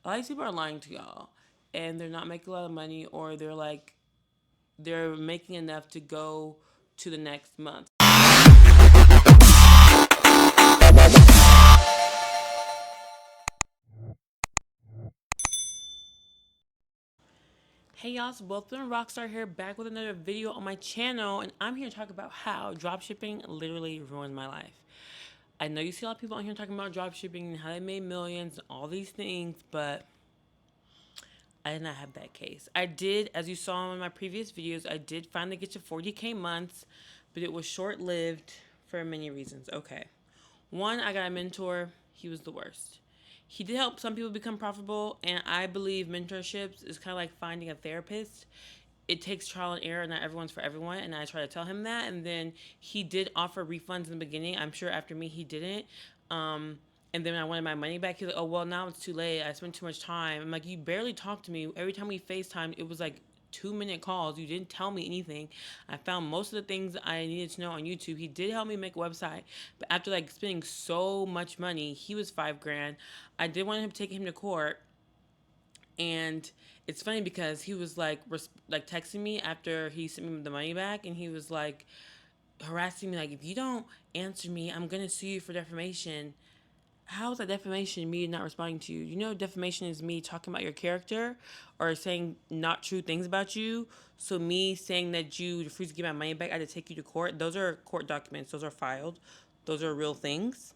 A lot of these people are lying to y'all, and they're not making a lot of money, or they're making enough to go to the next month. Hey y'all, it's Welcome Rockstar here, back with another video on my channel, and I'm here to talk about how dropshipping literally ruined my life. I know you see a lot of people on here talking about dropshipping and how they made millions and all these things, but I did not have that case. I did, as you saw in my previous videos, I did finally get to 40K months, but it was short lived for many reasons. Okay. One, I got a mentor. He was the worst. He did help some people become profitable, and I believe mentorships is kind of like finding a therapist. It takes trial and error, not everyone's for everyone, and I try to tell him that. And then he did offer refunds in the beginning. I'm sure after me he didn't. And then when I wanted my money back, he was like, "Oh well, now it's too late. I spent too much time." I'm like, "You barely talked to me. Every time we FaceTime, it was like 2 minute calls. You didn't tell me anything. I found most of the things I needed to know on YouTube. He did help me make a website, but after like spending so much money, he was 5 grand. I did want him taking him to court, and it's funny because he was like texting me after he sent me the money back, and he was like harassing me like, if you don't answer me, I'm gonna sue you for defamation. How is that defamation, me not responding to you? You know, defamation is me talking about your character or saying not true things about you. So me saying that you refuse to give my money back, I had to take you to court. Those are court documents. Those are filed. Those are real things.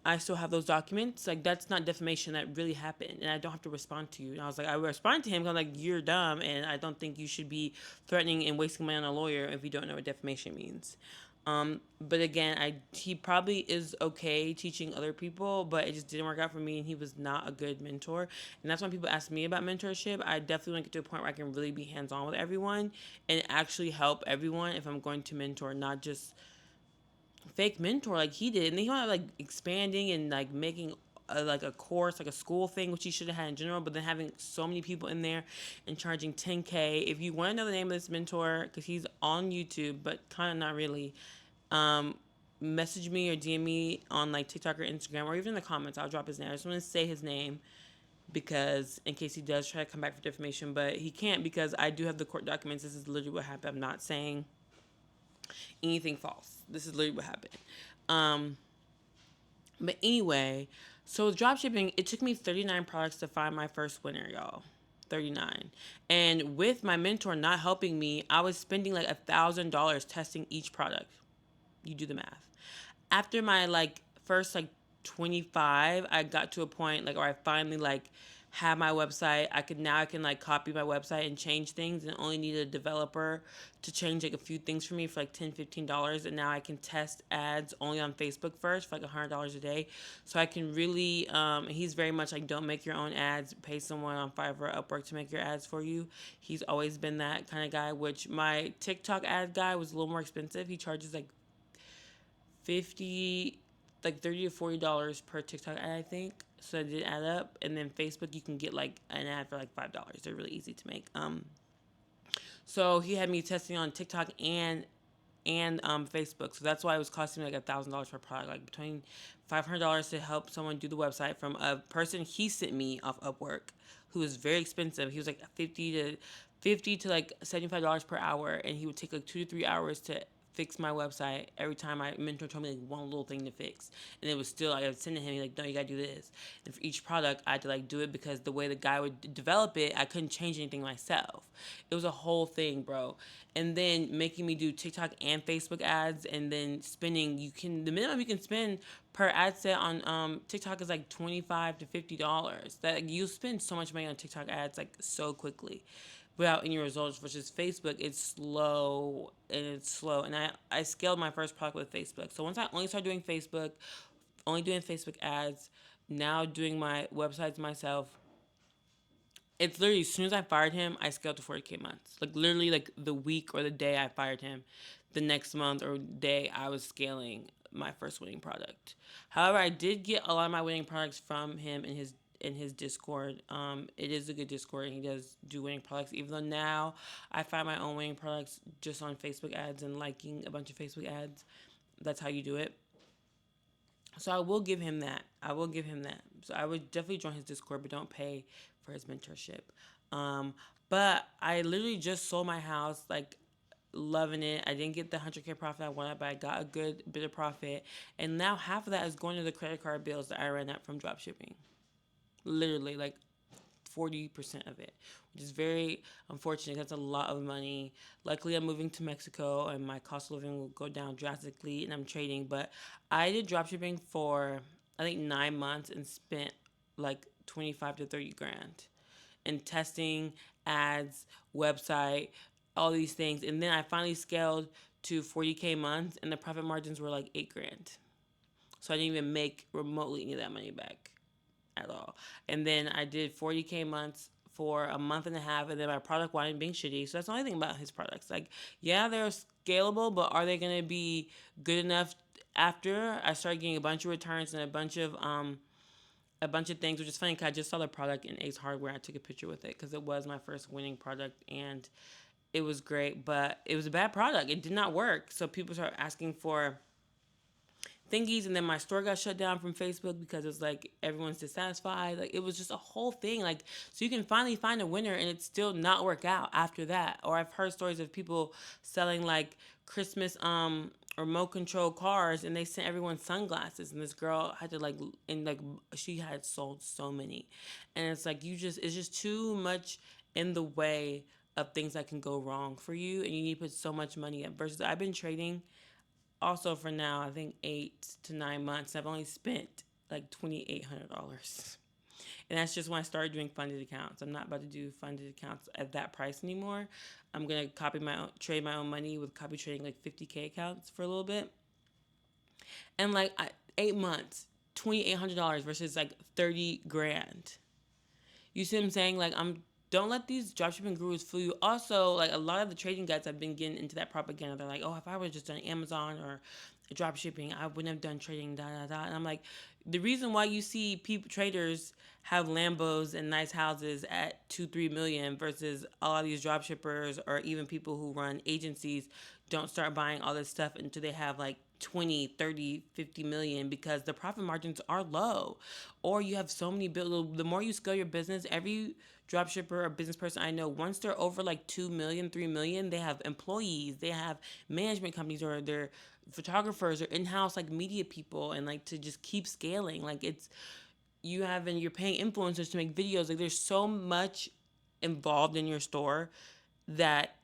I still have those documents. Like, that's not defamation. That really happened, and I don't have to respond to you. And I was like, I responded to him. I'm like, you're dumb, and I don't think you should be threatening and wasting money on a lawyer if you don't know what defamation means. But again, he probably is okay teaching other people, but it just didn't work out for me, and he was not a good mentor. And that's when people ask me about mentorship. I definitely want to get to a point where I can really be hands on with everyone and actually help everyone if I'm going to mentor, not just fake mentor like he did. And then he wound up like expanding and like making like a course, like a school thing, which he should have had in general, but then having so many people in there and charging 10K. If you want to know the name of this mentor, because he's on YouTube, but kind of not really, um, message me or DM me on like TikTok or Instagram or even in the comments. I'll drop his name. I just want to say his name because in case he does try to come back for defamation, but he can't because I do have the court documents. This is literally what happened. I'm not saying anything false. This is literally what happened. Um, but anyway, so with dropshipping, it took me 39 products to find my first winner, y'all. 39. And with my mentor not helping me, I was spending like $1,000 testing each product. You do the math. After my like first like 25, I got to a point like where I finally like have my website. I can like copy my website and change things, and only need a developer to change like a few things for me for like $10-$15. And now I can test ads only on Facebook first for like $100 a day. So I can really he's very much like, don't make your own ads, pay someone on Fiverr or Upwork to make your ads for you. He's always been that kind of guy, which my TikTok ad guy was a little more expensive. He charges like 50 like $30 to $40 per TikTok ad, I think. So it did add up. And then Facebook, you can get like an ad for like $5. They're really easy to make. So he had me testing on TikTok and Facebook. So that's why it was costing me like $1,000 per product, like between $500 to help someone do the website from a person he sent me off Upwork, who was very expensive. He was like 50 to like $75 per hour, and he would take like 2 to 3 hours to fix my website every time my mentor told me like one little thing to fix. And it was still like I would send to him, like, no, you gotta do this. And for each product I had to like do it because the way the guy would develop it, I couldn't change anything myself. It was a whole thing, bro. And then making me do TikTok and Facebook ads, and then spending, the minimum you can spend per ad set on TikTok is like $25 to $50. That, like, you spend so much money on TikTok ads like so quickly without any results, versus Facebook, it's slow. And I scaled my first product with Facebook. So once I only started doing Facebook, only doing Facebook ads, now doing my websites myself, it's literally as soon as I fired him, I scaled to 40K months. Like literally, like the week or the day I fired him, the next month or day I was scaling my first winning product. However, I did get a lot of my winning products from him in his Discord. It is a good Discord, and he does do winning products. Even though now I find my own winning products just on Facebook ads and liking a bunch of Facebook ads. That's how you do it. So I will give him that. I will give him that. So I would definitely join his Discord, but don't pay for his mentorship. Um, but I literally just sold my house, like loving it. I didn't get the 100K profit I wanted, but I got a good bit of profit. And now half of that is going to the credit card bills that I ran up from dropshipping. Literally, like 40% of it, which is very unfortunate. That's a lot of money. Luckily, I'm moving to Mexico and my cost of living will go down drastically and I'm trading. But I did dropshipping for, I think, 9 months and spent like 25 to 30 grand in testing, ads, website, all these things. And then I finally scaled to 40K months and the profit margins were like 8 grand. So I didn't even make remotely any of that money back at all. And then I did 40K months for a month and a half, and then my product wound up being shitty. So that's the only thing about his products. Like, yeah, they're scalable, but are they gonna be good enough? After I started getting a bunch of returns and a bunch of things, which is funny because I just saw the product in Ace Hardware. I took a picture with it because it was my first winning product and it was great, but it was a bad product. It did not work. So people started asking for thingies, and then my store got shut down from Facebook because it's like everyone's dissatisfied. Like it was just a whole thing. Like, so you can finally find a winner and it still not work out after that. Or I've heard stories of people selling like Christmas remote control cars and they sent everyone sunglasses, and this girl had to like, and like she had sold so many, and it's like it's just too much in the way of things that can go wrong for you, and you need to put so much money in. Versus I've been trading also for now, I think 8 to 9 months. I've only spent like $2,800. And that's just when I started doing funded accounts. I'm not about to do funded accounts at that price anymore. I'm gonna trade my own money with copy trading like 50K accounts for a little bit. And like 8 months, $2,800 versus like 30 grand. You see what I'm saying? Like don't let these dropshipping gurus fool you. Also, like a lot of the trading guys have been getting into that propaganda. They're like, oh, if I would have just done Amazon or dropshipping, I wouldn't have done trading, da da da. And I'm like, the reason why you see people traders have Lambos and nice houses at 2-3 million versus a lot of these dropshippers or even people who run agencies don't start buying all this stuff until they have like 20, 30, 50 million because the profit margins are low. Or you have so many the more you scale your business, every dropshipper or business person I know, once they're over like 2 million, 3 million, they have employees, they have management companies, or they're photographers or in-house like media people, and like to just keep scaling. Like you're paying influencers to make videos. Like there's so much involved in your store that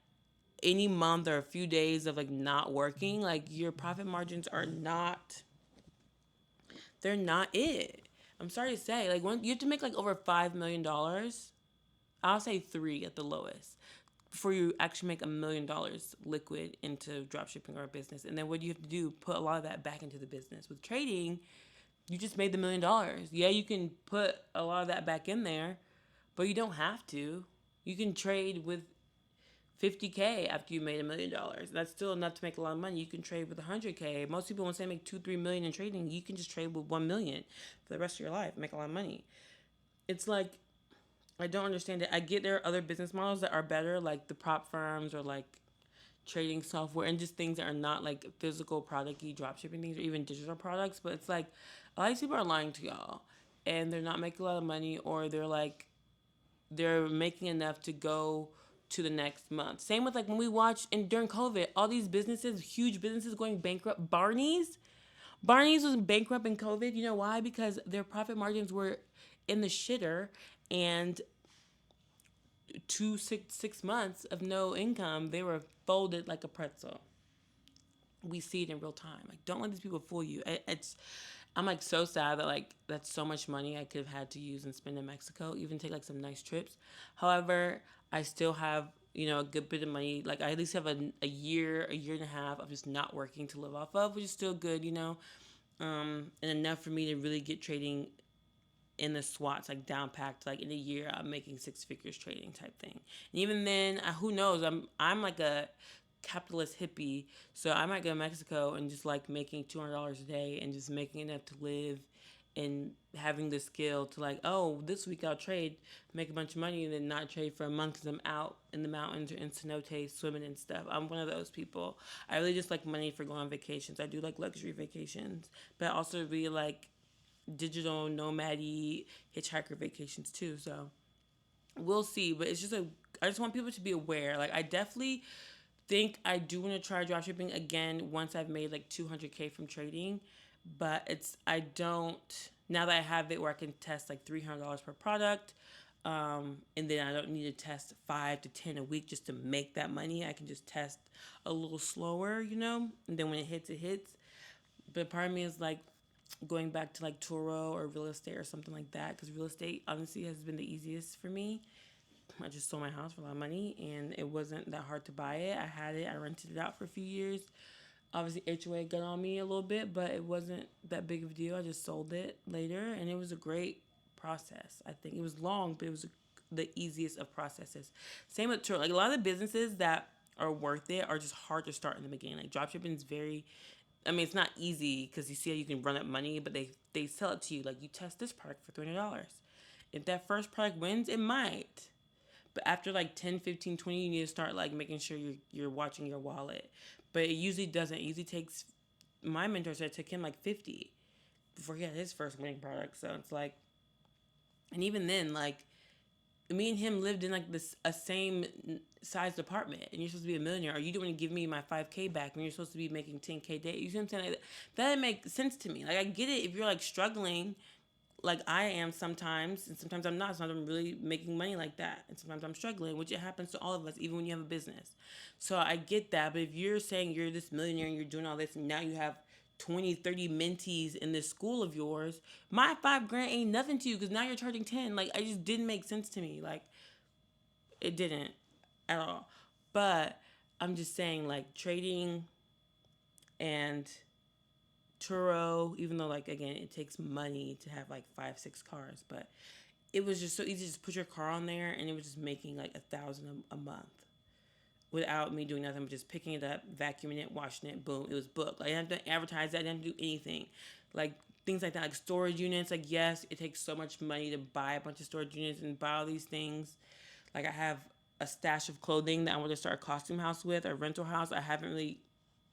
any month or a few days of like not working, like your profit margins are not, they're not it. I'm sorry to say, like when you have to make like over $5 million, I'll say three at the lowest, before you actually make $1 million liquid into dropshipping or a business. And then what do you have to do? Put a lot of that back into the business. With trading, you just made the $1 million. Yeah, you can put a lot of that back in there, but you don't have to. You can trade with 50K after you made $1 million. That's still enough to make a lot of money. You can trade with 100K. Most people, once they make 2-3 million in trading, you can just trade with 1 million for the rest of your life, make a lot of money. It's like, I don't understand it. I get there are other business models that are better, like the prop firms or like trading software and just things that are not like physical product-y dropshipping things or even digital products. But it's like a lot of these people are lying to y'all and they're not making a lot of money, or they're making enough to go to the next month. Same with like when we watched and during COVID, all these businesses, huge businesses going bankrupt. Barney's was bankrupt in COVID. You know why? Because their profit margins were in the shitter, and 6 months of no income, they were folded like a pretzel. We see it in real time. Like, don't let these people fool you. I'm like so sad that like that's so much money I could have had to use and spend in Mexico, even take like some nice trips. However, I still have a good bit of money. Like I at least have a year and a half of just not working to live off of, which is still good. And enough for me to really get trading in the SWATs like down packed. Like in a year, I'm making 6 figures trading type thing. And even then, who knows? I'm like a capitalist hippie, so I might go to Mexico and just like making $200 a day and just making enough to live and having the skill to like, oh, this week I'll trade, make a bunch of money, and then not trade for a month because I'm out in the mountains or in cenotes swimming and stuff. I'm one of those people. I really just like money for going on vacations. I do like luxury vacations, but I also really like digital nomad-y hitchhiker vacations too. So we'll see. But it's just I just want people to be aware. Like I definitely think I do want to try dropshipping again once I've made like 200K from trading, but I don't, now that I have it where I can test like $300 per product, and then I don't need to test 5 to 10 a week just to make that money. I can just test a little slower, and then when it hits, it hits. But part of me is like going back to like Turo or real estate or something like that, because real estate honestly has been the easiest for me. I just sold my house for a lot of money and it wasn't that hard to buy it. I had it, I rented it out for a few years. Obviously, HOA got on me a little bit, but it wasn't that big of a deal. I just sold it later and it was a great process. I think it was long, but it was the easiest of processes. Same with Turo. Like a lot of the businesses that are worth it are just hard to start in the beginning. Like dropshipping is very, I mean, it's not easy because you see how you can run up money, but they sell it to you like you test this product for $300. If that first product wins, it might. But after like 10, 15, 20, you need to start like making sure you're watching your wallet. But it usually doesn't. It usually takes, my mentor said it took him like 50 before he had his first winning product. So it's like, and even then, like me and him lived in like this a same sized apartment, and you're supposed to be a millionaire. Are you doing to give me my 5K back when you're supposed to be making 10K a day? You see what I'm saying? Like, that didn't make sense to me. Like I get it if you're like struggling like I am sometimes, and sometimes I'm not. Sometimes I'm really making money like that, and sometimes I'm struggling, which it happens to all of us, even when you have a business. So I get that, but if you're saying you're this millionaire and you're doing all this, and now you have 20, 30 mentees in this school of yours, my 5 grand ain't nothing to you because now you're charging 10. Like, it just didn't make sense to me. Like, it didn't at all. But I'm just saying, like, trading and Turo, even though like again it takes money to have like 5, 6 cars, but it was just so easy to just put your car on there and it was just making like 1,000 a month without me doing nothing but just picking it up, vacuuming it, washing it, boom, it was booked. Like I didn't have to advertise that, I didn't do anything. Like things like that, like storage units, like yes, it takes so much money to buy a bunch of storage units and buy all these things. Like I have a stash of clothing that I want to start a costume house with, a rental house. I haven't really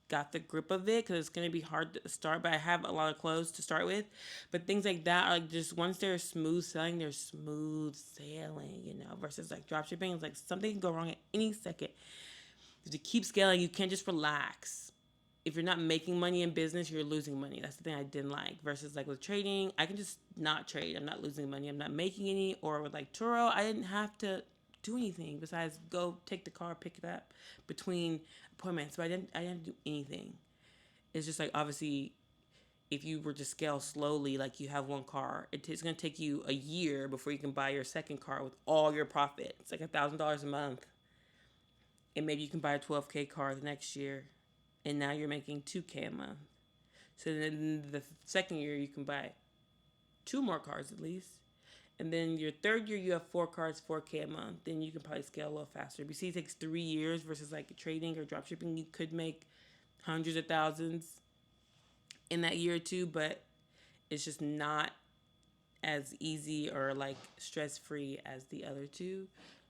got the grip of it because it's going to be hard to start, but I have a lot of clothes to start with. But things like that are like just once they're smooth selling, they're smooth sailing, versus like drop shipping. It's like something can go wrong at any second. To keep scaling, you can't just relax. If you're not making money in business, you're losing money. That's the thing I didn't like. Versus like with trading, I can just not trade. I'm not losing money. I'm not making any. Or with like Turo, I didn't have to do anything besides go take the car, pick it up between appointments. But I didn't do anything. It's just like obviously if you were to scale slowly, like you have one car, it's going to take you a year before you can buy your second car with all your profit. It's like $1,000 a month. And maybe you can buy a 12K car the next year. And now you're making 2K a month. So then the second year you can buy 2 more cars at least. And then your third year you have 4 cars, 4K a month. Then you can probably scale a little faster. But see, it takes 3 years versus like trading or dropshipping. You could make hundreds of thousands in that year or two, but it's just not as easy or like stress free as the other two.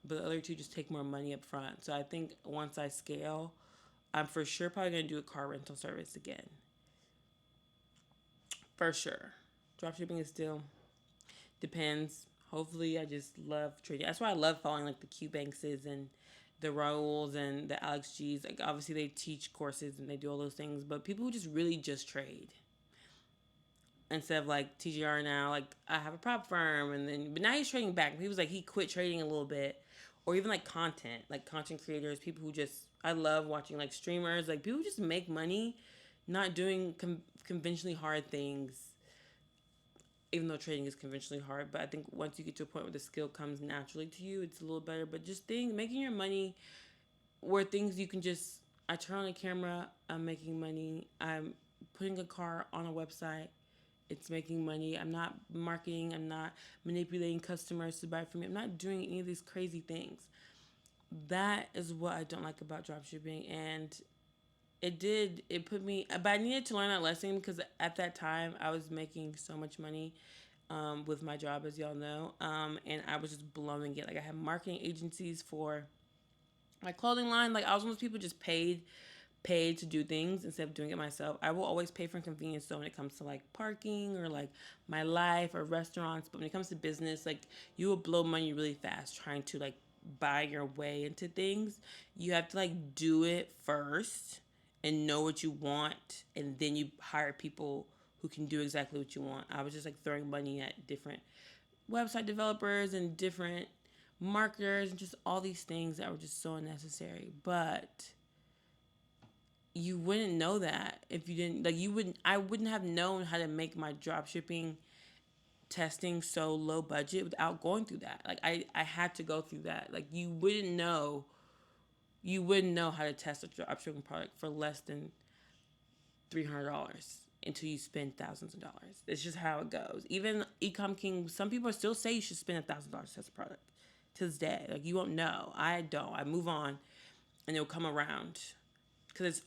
But the other two just take more money up front. So I think once I scale, I'm for sure probably gonna do a car rental service again. For sure. Dropshipping is still depends. Hopefully I just love trading. That's why I love following like the Q Bankses and the Raoul's and the Alex G's. Like obviously they teach courses and they do all those things, but people who just really just trade instead of like TGR now, like I have a prop firm and then but now he's trading back. He was like he quit trading a little bit. Or even like content creators, people who just I love watching like streamers, like people who just make money not doing conventionally hard things. Even though trading is conventionally hard, but I think once you get to a point where the skill comes naturally to you, it's a little better. But just making your money where things you can just I turn on a camera, I'm making money. I'm putting a car on a website, it's making money. I'm not marketing. I'm not manipulating customers to buy from me. I'm not doing any of these crazy things. That is what I don't like about dropshipping. And it did. It put me, but I needed to learn that lesson because at that time I was making so much money with my job, as y'all know, and I was just blowing it. Like I had marketing agencies for my clothing line. Like I was one of those people just paid to do things instead of doing it myself. I will always pay for convenience though when it comes to like parking or like my life or restaurants. But when it comes to business, like you will blow money really fast trying to like buy your way into things. You have to like do it first and know what you want, and then you hire people who can do exactly what you want. I was just like throwing money at different website developers and different marketers and just all these things that were just so unnecessary. But you wouldn't know that if you didn't, like, you wouldn't, I wouldn't have known how to make my drop shipping testing so low budget without going through that. Like I had to go through that. Like you wouldn't know how to test a drop shipping product for less than $300 until you spend thousands of dollars. It's just how it goes. Even Ecom King, some people still say you should spend $1,000 to test a product to this day. Like you won't know. I don't. I move on and it'll come around because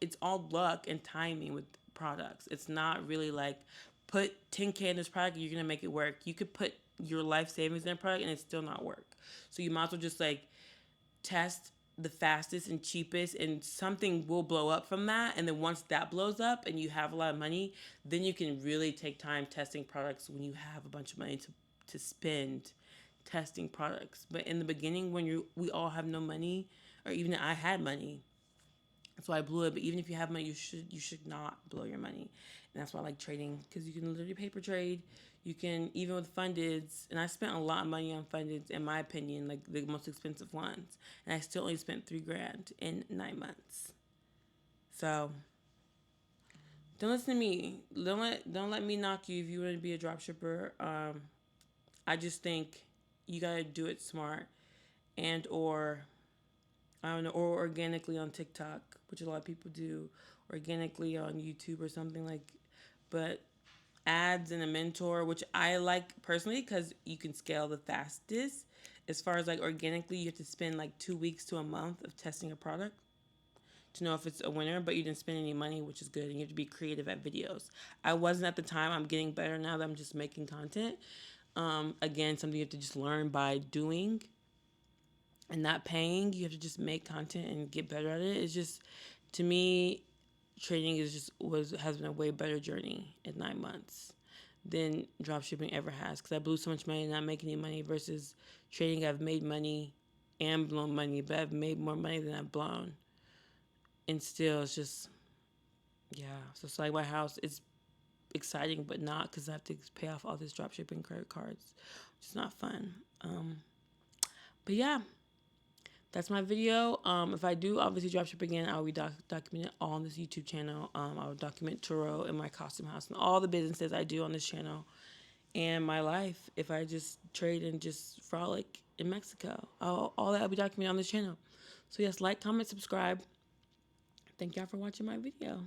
it's all luck and timing with products. It's not really like put 10K in this product and you're gonna make it work. You could put your life savings in a product and it still not work. So you might as well just like test the fastest and cheapest, and something will blow up from that. And then once that blows up and you have a lot of money, then you can really take time testing products when you have a bunch of money to spend testing products. But in the beginning, when we all have no money, or even I had money, that's why I blew it. But even if you have money, you should not blow your money. And that's why I like trading, because you can literally paper trade. You can, even with fundeds, and I spent a lot of money on fundeds in my opinion, like the most expensive ones, and I still only spent $3,000 in 9 months. So don't listen to me. Don't let me knock you if you want to be a drop shipper. I just think you gotta do it smart, and or I don't know, or organically on TikTok, which a lot of people do, organically on YouTube or something like. But ads and a mentor, which I like personally because you can scale the fastest. As far as like organically, you have to spend like 2 weeks to a month of testing a product to know if it's a winner, but you didn't spend any money, which is good. And you have to be creative at videos. I wasn't at the time. I'm getting better now that I'm just making content. Again, something you have to just learn by doing and not paying. You have to just make content and get better at it. It's just, to me, trading has been a way better journey in 9 months than dropshipping ever has, because I blew so much money and not making any money, versus trading. I've made money and blown money, but I've made more money than I've blown, and still it's just, yeah. So it's like my house. It's exciting, but not, because I have to pay off all this dropshipping credit cards. It's not fun. But yeah, that's my video. If I do obviously dropship again, I'll be documenting all on this YouTube channel. I will document Turo and my costume house and all the businesses I do on this channel, and my life if I just trade and just frolic in Mexico. All that I'll be documenting on this channel. So yes, like, comment, subscribe. Thank y'all for watching my video.